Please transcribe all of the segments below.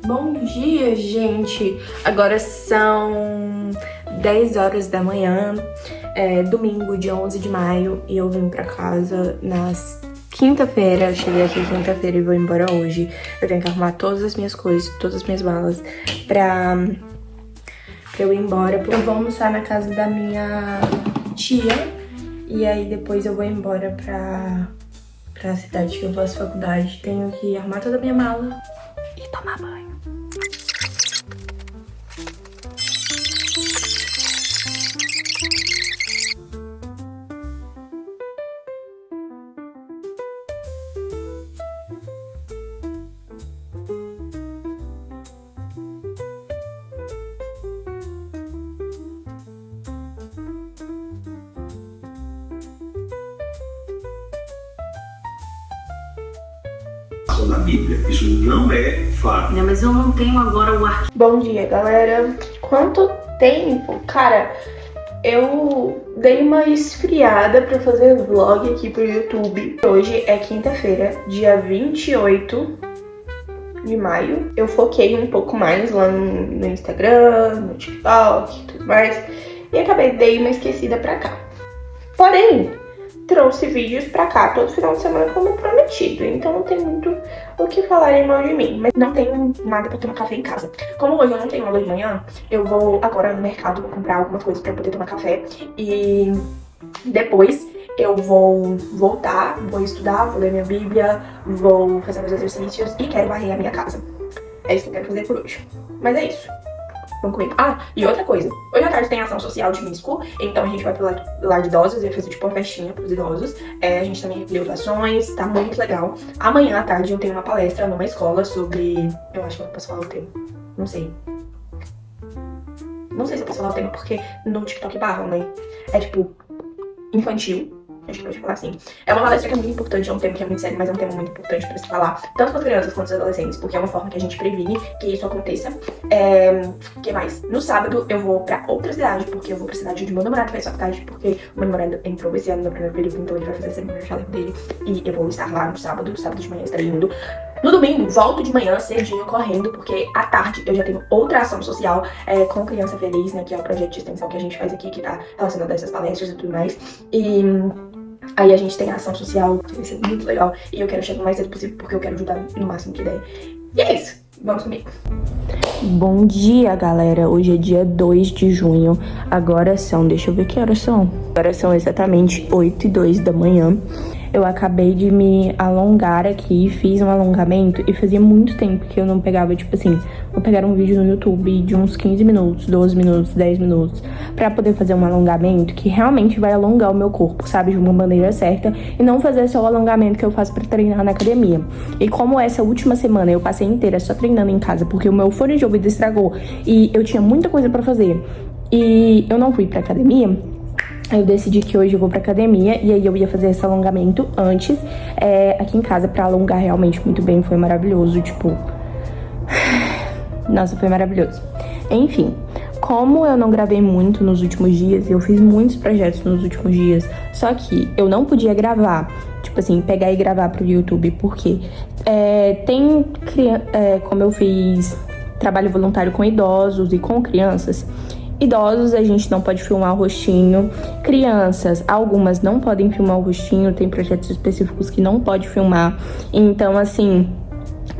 Bom dia, gente! Agora são 10 horas da manhã, domingo, dia 11 de maio, e eu vim pra casa na quinta-feira. Eu cheguei aqui quinta-feira e vou embora hoje. Eu tenho que arrumar todas as minhas coisas, todas as minhas malas pra eu ir embora. Eu vou almoçar na casa da minha tia e aí depois eu vou embora pra cidade que eu faço faculdade. Tenho que arrumar toda a minha mala e tomar banho. Na Bíblia. Isso não é fato. Mas eu não tenho agora o arquivo. Bom dia, galera. Quanto tempo? Cara, eu dei uma esfriada pra fazer vlog aqui pro YouTube. Hoje é quinta-feira, dia 28 de maio. Eu foquei um pouco mais lá no Instagram, no TikTok e tudo mais. E acabei, dei uma esquecida pra cá. Porém, trouxe vídeos pra cá todo final de semana como prometido, então não tem muito o que falarem mal de mim, mas não tenho nada pra tomar café em casa. Como hoje eu não tenho aula de manhã, eu vou agora no mercado, vou comprar algumas coisas pra poder tomar café e depois eu vou voltar, vou estudar, vou ler minha Bíblia, vou fazer meus exercícios e quero varrer a minha casa. É isso que eu quero fazer por hoje. Mas é isso. Vamos comigo. Ah, e outra coisa. Hoje à tarde tem ação social de Misco, então a gente vai pro lar de idosos e vai fazer tipo uma festinha pros idosos. A gente também recolheu doações, tá muito legal. Amanhã à tarde eu tenho uma palestra numa escola sobre... Eu acho que eu não posso falar o tema. Não sei. Não sei se eu posso falar o tema porque no TikTok barram, né? É tipo infantil. Acho que pode falar assim. É uma palestra que é muito importante, é um tema que é muito sério, mas é um tema muito importante pra se falar, tanto com as crianças quanto com os adolescentes, porque é uma forma que a gente previne que isso aconteça. O que mais? No sábado eu vou pra outra cidade, porque eu vou pra cidade de meu namorado que faz faculdade, porque o meu namorado entrou esse ano no primeiro período, então ele vai fazer a cerimônia de chaleco dele. E eu vou estar lá no sábado de manhã estarei indo. No domingo, volto de manhã cedinho correndo, porque à tarde eu já tenho outra ação social com Criança Feliz, né, que é o projeto de extensão que a gente faz aqui, que tá relacionado a essas palestras e tudo mais. E aí a gente tem a ação social, que vai ser muito legal, e eu quero chegar o mais cedo possível, porque eu quero ajudar no máximo que der. E é isso, vamos comigo. Bom dia, galera. Hoje é dia 2 de junho. Agora são, deixa eu ver que horas são. Agora são exatamente 8h02 da manhã. Eu acabei de me alongar aqui, fiz um alongamento e fazia muito tempo que eu não pegava, tipo assim, vou pegar um vídeo no YouTube de uns 15 minutos, 12 minutos, 10 minutos, pra poder fazer um alongamento que realmente vai alongar o meu corpo, sabe, de uma maneira certa, e não fazer só o alongamento que eu faço pra treinar na academia. E como essa última semana eu passei inteira só treinando em casa, porque o meu fone de ouvido estragou e eu tinha muita coisa pra fazer, e eu não fui pra academia, eu decidi que hoje eu vou pra academia e aí eu ia fazer esse alongamento antes, aqui em casa, pra alongar realmente muito bem. Foi maravilhoso, tipo... Nossa, foi maravilhoso. Enfim, como eu não gravei muito nos últimos dias, eu fiz muitos projetos nos últimos dias, só que eu não podia gravar, tipo assim, pegar e gravar pro YouTube, porque como eu fiz trabalho voluntário com idosos e com crianças, idosos, a gente não pode filmar o rostinho. Crianças, algumas não podem filmar o rostinho. Tem projetos específicos que não pode filmar. Então, assim,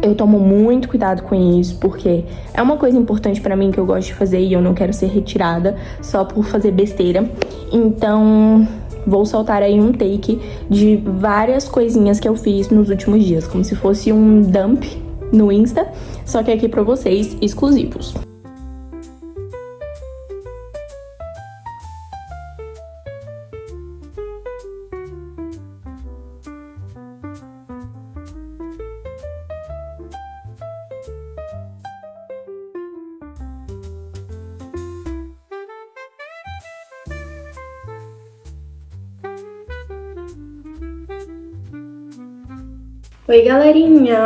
eu tomo muito cuidado com isso, porque é uma coisa importante pra mim que eu gosto de fazer e eu não quero ser retirada só por fazer besteira. Então, vou soltar aí um take de várias coisinhas que eu fiz nos últimos dias, como se fosse um dump no Insta, só que aqui pra vocês, exclusivos. Oi, galerinha!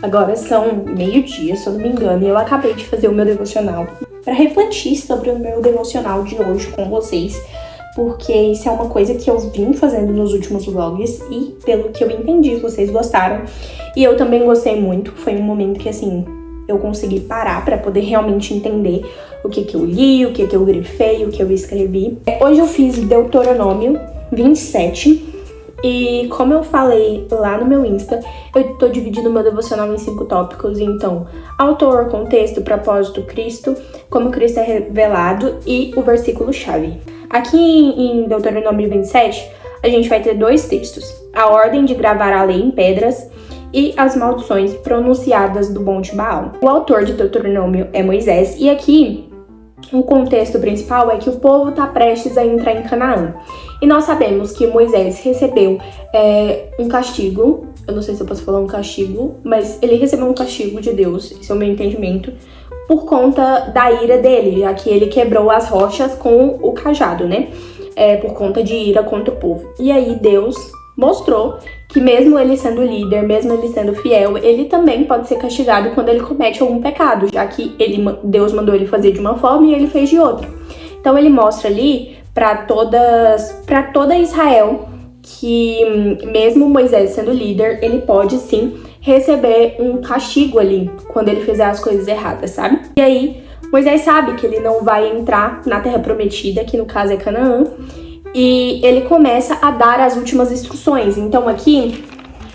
Agora são meio-dia, se eu não me engano, e eu acabei de fazer o meu devocional para refletir sobre o meu devocional de hoje com vocês, porque isso é uma coisa que eu vim fazendo nos últimos vlogs e pelo que eu entendi, vocês gostaram. E eu também gostei muito, foi um momento que assim, eu consegui parar pra poder realmente entender o que eu li, o que eu grifei, o que eu escrevi. Hoje eu fiz Deuteronômio 27 e como eu falei lá no meu Insta, eu tô dividindo meu devocional em 5 tópicos, então autor, contexto, propósito, Cristo, como Cristo é revelado e o versículo-chave. Aqui em Deuteronômio 27, a gente vai ter 2 textos, a ordem de gravar a lei em pedras e as maldições pronunciadas do Monte Baal. O autor de Deuteronômio é Moisés, e aqui o contexto principal é que o povo está prestes a entrar em Canaã. E nós sabemos que Moisés recebeu um castigo, eu não sei se eu posso falar um castigo, mas ele recebeu um castigo de Deus, esse é o meu entendimento, por conta da ira dele, já que ele quebrou as rochas com o cajado, né? Por conta de ira contra o povo. E aí Deus mostrou que mesmo ele sendo líder, mesmo ele sendo fiel, ele também pode ser castigado quando ele comete algum pecado, já que Deus mandou ele fazer de uma forma e ele fez de outra. Então ele mostra ali para toda Israel que mesmo Moisés sendo líder, ele pode sim receber um castigo ali quando ele fizer as coisas erradas, sabe? E aí Moisés sabe que ele não vai entrar na terra prometida, que no caso é Canaã, e ele começa a dar as últimas instruções. Então aqui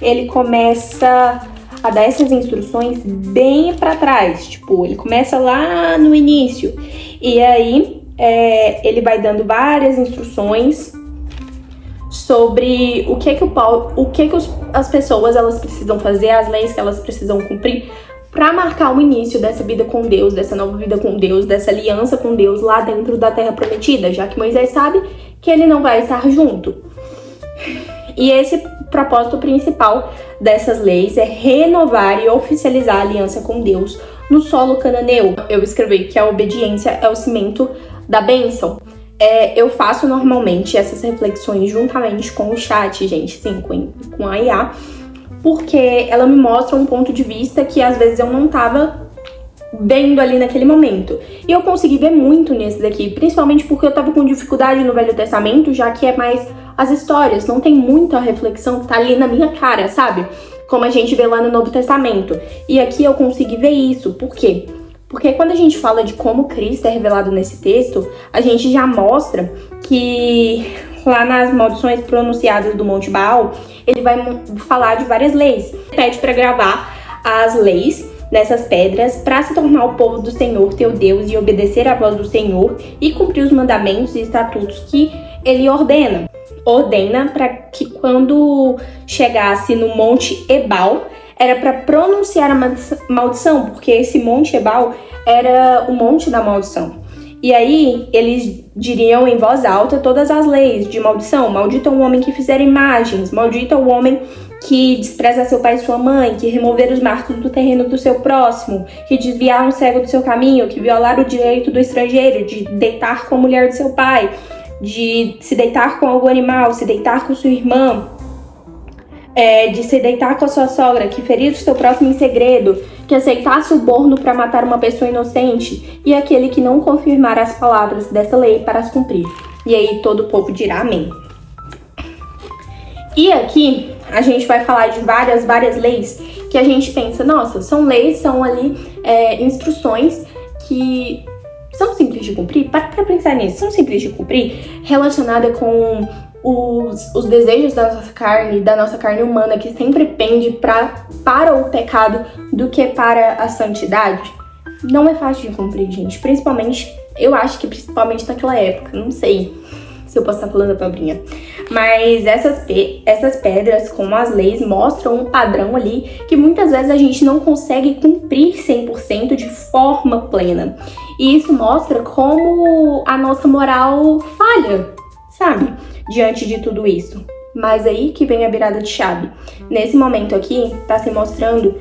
ele começa a dar essas instruções bem para trás, tipo, ele começa lá no início. E aí ele vai dando várias instruções sobre o que as pessoas elas precisam fazer, as leis que elas precisam cumprir para marcar o início dessa vida com Deus, dessa nova vida com Deus, dessa aliança com Deus lá dentro da Terra Prometida, já que Moisés sabe que ele não vai estar junto. E esse propósito principal dessas leis é renovar e oficializar a aliança com Deus no solo cananeu. Eu escrevi que a obediência é o cimento da bênção. Eu faço normalmente essas reflexões juntamente com o chat, gente, sim, com a IA, porque ela me mostra um ponto de vista que às vezes eu não tava vendo ali naquele momento. E eu consegui ver muito nesse daqui, principalmente porque eu tava com dificuldade no Velho Testamento, já que é mais as histórias, não tem muita reflexão que tá ali na minha cara, sabe? Como a gente vê lá no Novo Testamento. E aqui eu consegui ver isso. Por quê? Porque quando a gente fala de como Cristo é revelado nesse texto, a gente já mostra que lá nas maldições pronunciadas do Monte Baal, ele vai falar de várias leis. Ele pede para gravar as leis nessas pedras para se tornar o povo do Senhor, teu Deus, e obedecer à voz do Senhor e cumprir os mandamentos e estatutos que ele ordena. Ordena para que quando chegasse no Monte Ebal, era para pronunciar a maldição, porque esse Monte Ebal era o monte da maldição. E aí eles diriam em voz alta todas as leis de maldição. Maldito é o homem que fizer imagens, maldito é o homem que despreza seu pai e sua mãe, que remover os marcos do terreno do seu próximo, que desviar um cego do seu caminho, que violar o direito do estrangeiro, de deitar com a mulher de seu pai, de se deitar com algum animal, se deitar com sua irmã, de se deitar com a sua sogra, que ferir o seu próximo em segredo, que aceitar suborno para matar uma pessoa inocente, e aquele que não confirmar as palavras dessa lei para as cumprir. E aí todo o povo dirá amém. E aqui a gente vai falar de várias leis que a gente pensa, nossa, são leis, são ali instruções que são simples de cumprir. Para pensar nisso, são simples de cumprir, relacionada com os desejos da nossa carne humana, que sempre pende para o pecado do que para a santidade. Não é fácil de cumprir, gente. Principalmente, eu acho que principalmente naquela época. Não sei se eu posso estar falando a palavrinha. Mas essas pedras, como as leis, mostram um padrão ali que muitas vezes a gente não consegue cumprir 100% de forma plena. E isso mostra como a nossa moral falha, sabe? Diante de tudo isso. Mas aí que vem a virada de chave. Nesse momento aqui, tá se mostrando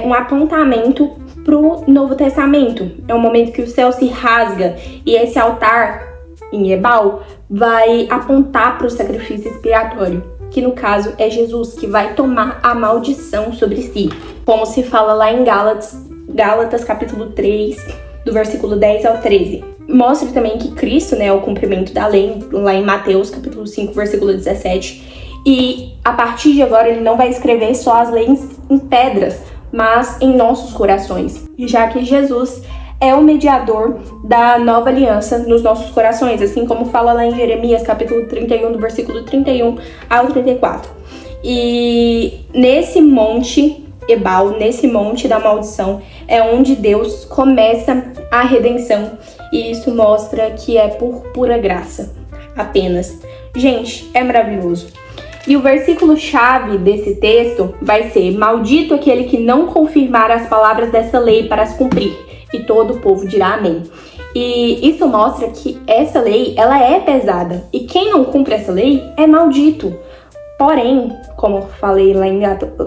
um apontamento pro Novo Testamento. É um momento que o céu se rasga e esse altar em Ebal vai apontar para o sacrifício expiatório, que no caso é Jesus, que vai tomar a maldição sobre si. Como se fala lá em Gálatas capítulo 3, do versículo 10 ao 13. mostra também que Cristo, né, é o cumprimento da lei, lá em Mateus, capítulo 5, versículo 17. E a partir de agora ele não vai escrever só as leis em pedras, mas em nossos corações, já que Jesus é o mediador da nova aliança nos nossos corações, assim como fala lá em Jeremias, capítulo 31, do versículo 31 ao 34. E nesse monte Ebal, nesse monte da maldição, é onde Deus começa a redenção, e isso mostra que é por pura graça, apenas. Gente, é maravilhoso. E o versículo-chave desse texto vai ser: maldito aquele que não confirmar as palavras dessa lei para as cumprir. E todo o povo dirá amém. E isso mostra que essa lei, ela é pesada. E quem não cumpre essa lei é maldito. Porém, como eu falei lá em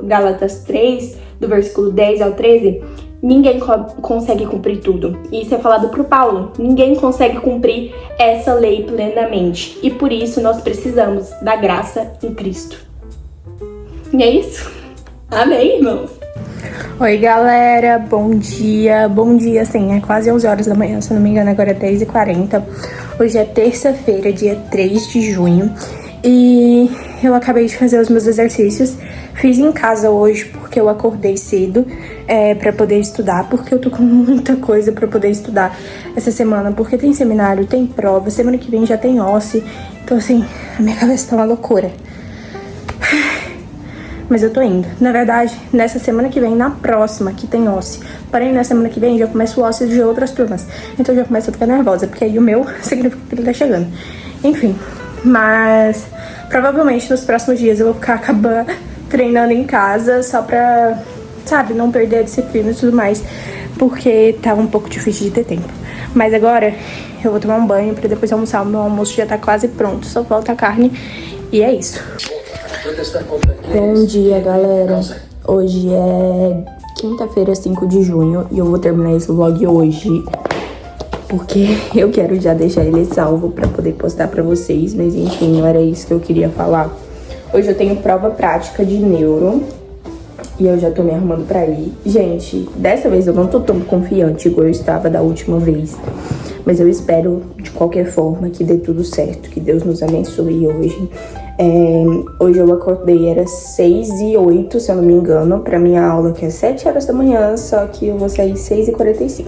Gálatas 3, do versículo 10 ao 13, ninguém consegue cumprir tudo. E isso é falado por Paulo. Ninguém consegue cumprir essa lei plenamente. E por isso nós precisamos da graça em Cristo. E é isso. Amém, irmãos? Oi, galera, bom dia, sim, é quase 11 horas da manhã, se eu não me engano, agora é 10h40. Hoje é terça-feira, dia 3 de junho, e eu acabei de fazer os meus exercícios. Fiz em casa hoje porque eu acordei cedo pra poder estudar, porque eu tô com muita coisa pra poder estudar essa semana, porque tem seminário, tem prova, semana que vem já tem OSCE, então assim, a minha cabeça tá uma loucura. Mas eu tô indo. Na verdade, nessa semana que vem, na próxima, que tem OSCE. Porém, na semana que vem, já começa o OSCE de outras turmas. Então, eu já começo a ficar nervosa, porque aí o meu significa que ele tá chegando. Enfim, mas provavelmente nos próximos dias eu vou acabar treinando em casa, só pra, sabe, não perder a disciplina e tudo mais, porque tá um pouco difícil de ter tempo. Mas agora, eu vou tomar um banho pra depois almoçar. O meu almoço já tá quase pronto, só falta a carne. E é isso. Bom dia, galera. Hoje é quinta-feira, 5 de junho, e eu vou terminar esse vlog hoje porque eu quero já deixar ele salvo pra poder postar pra vocês, mas enfim, não era isso que eu queria falar. Hoje eu tenho prova prática de neuro e eu já tô me arrumando pra ir. Gente, dessa vez eu não tô tão confiante igual eu estava da última vez, mas eu espero de qualquer forma que dê tudo certo, que Deus nos abençoe hoje. Hoje eu acordei, era 6h08, se eu não me engano, pra minha aula, que é 7 horas da manhã, só que eu vou sair 6h45.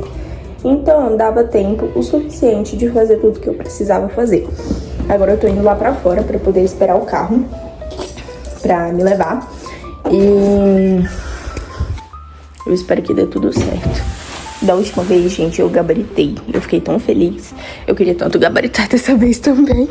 Então, dava tempo o suficiente de fazer tudo que eu precisava fazer. Agora eu tô indo lá pra fora pra poder esperar o carro pra me levar. E eu espero que dê tudo certo. Da última vez, gente, eu gabaritei. Eu fiquei tão feliz. Eu queria tanto gabaritar dessa vez também.